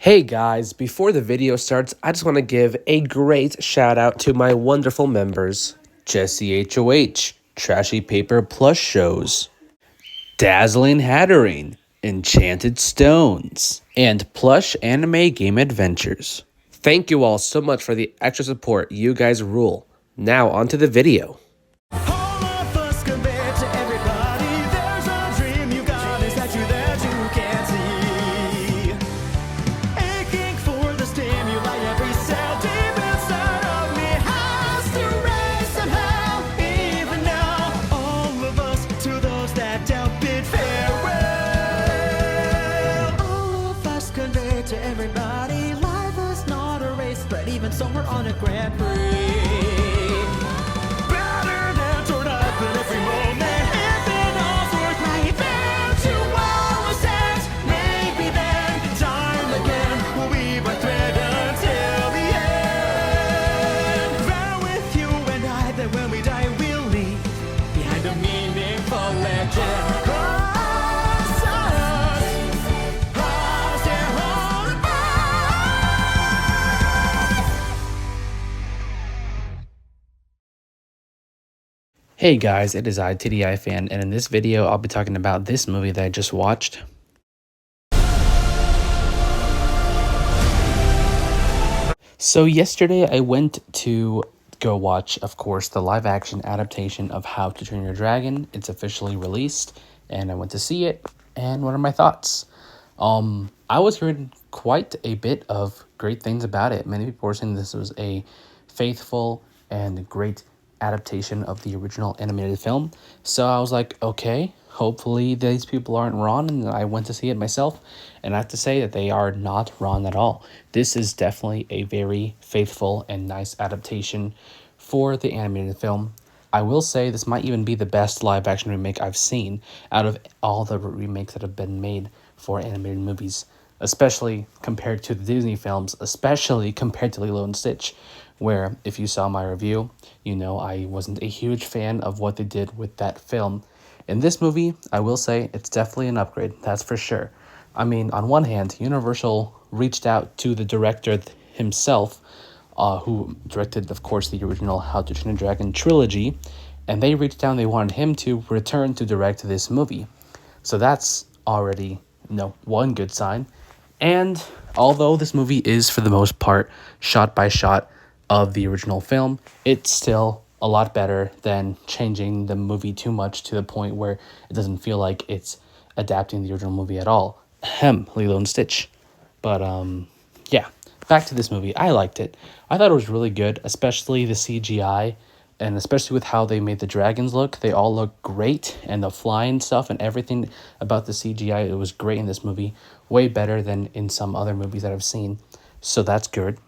Hey guys, before the video starts, I just want to give a great shout out to my wonderful members Jesse HOH, Trashy Paper Plush Shows, Dazzling Hattering, Enchanted Stones, and Plush Anime Game Adventures. Thank you all so much for the extra support. You guys rule. Now, onto the video. All of us compared to everybody. There's a dream you got, is that you that you can't see. Aching for the stimuli, every cell deep inside of me has to rise somehow. Even now, all of us, to those that doubt, bid farewell. All of us convey to everybody. Life is not a race, but even so, we're on a Grand Prix. Hey guys, it is I, TDI Fan, and in this video, I'll be talking about this movie that I just watched. So yesterday, I went to go watch, of course, the live-action adaptation of How to Train Your Dragon. It's officially released, and I went to see it, and what are my thoughts? I was hearing quite a bit of great things about it. Many people were saying this was a faithful and great adaptation of the original animated film. So I was like, okay, hopefully these people aren't wrong, and I went to see it myself, and I have to say that they are not wrong at all. This is definitely a very faithful and nice adaptation for the animated film. I will say this might even be the best live action remake I've seen out of all the remakes that have been made for animated movies, especially compared to the Disney films, especially compared to Lilo and Stitch, where if you saw my review, you know I wasn't a huge fan of what they did with that film. In this movie, I will say it's definitely an upgrade, that's for sure. I mean, on one hand, Universal reached out to the director himself, who directed, of course, the original How to Train Your Dragon trilogy, and they reached out and they wanted him to return to direct this movie. So that's already, one good sign. And although this movie is, for the most part, shot by shot of the original film, it's still a lot better than changing the movie too much to the point where it doesn't feel like it's adapting the original movie at all. Lilo and Stitch. But yeah, back to this movie. I liked it. I thought it was really good, especially the CGI, and especially with how they made the dragons look. They all look great, and the flying stuff and everything about the CGI, it was great in this movie. Way better than in some other movies that I've seen. So that's good.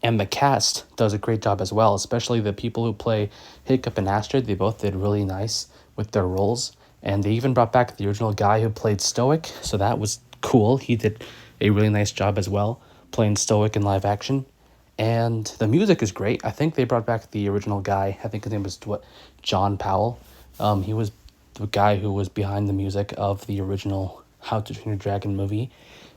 And the cast does a great job as well, especially the people who play Hiccup and Astrid. They both did really nice with their roles. And they even brought back the original guy who played Stoic, so that was cool. He did a really nice job as well, playing Stoic in live action. And the music is great. I think they brought back the original guy. I think his name was John Powell. He was the guy who was behind the music of the original How to Train Your Dragon movie.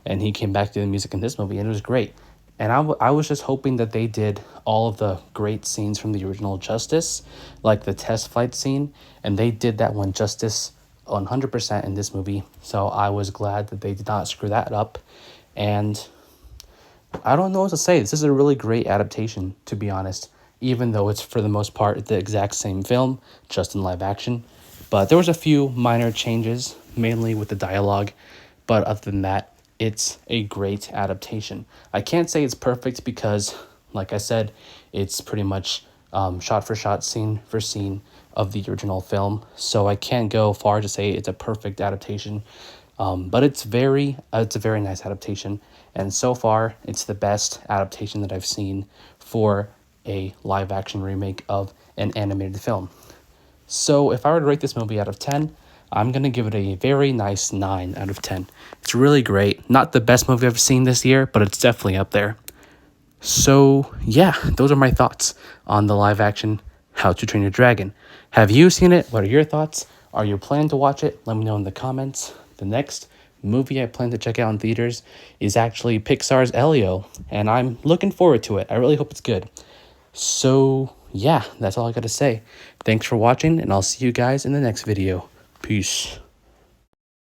And he came back to the music in this movie, and it was great. And I was just hoping that they did all of the great scenes from the original Justice, like the test flight scene, and they did that one justice 100% in this movie. So I was glad that they did not screw that up. And I don't know what to say. This is a really great adaptation, to be honest, even though it's for the most part the exact same film, just in live action. But there was a few minor changes, mainly with the dialogue. But other than that, it's a great adaptation. I can't say it's perfect because, like I said, it's pretty much shot for shot, scene for scene of the original film. So I can't go far to say it's a perfect adaptation. But it's a very nice adaptation. And so far, it's the best adaptation that I've seen for a live action remake of an animated film. So if I were to rate this movie out of 10, I'm going to give it a very nice 9 out of 10. It's really great. Not the best movie I've seen this year, but it's definitely up there. So, yeah, those are my thoughts on the live action How to Train Your Dragon. Have you seen it? What are your thoughts? Are you planning to watch it? Let me know in the comments. The next movie I plan to check out in theaters is actually Pixar's Elio, and I'm looking forward to it. I really hope it's good. So, yeah, that's all I got to say. Thanks for watching, and I'll see you guys in the next video. Peace.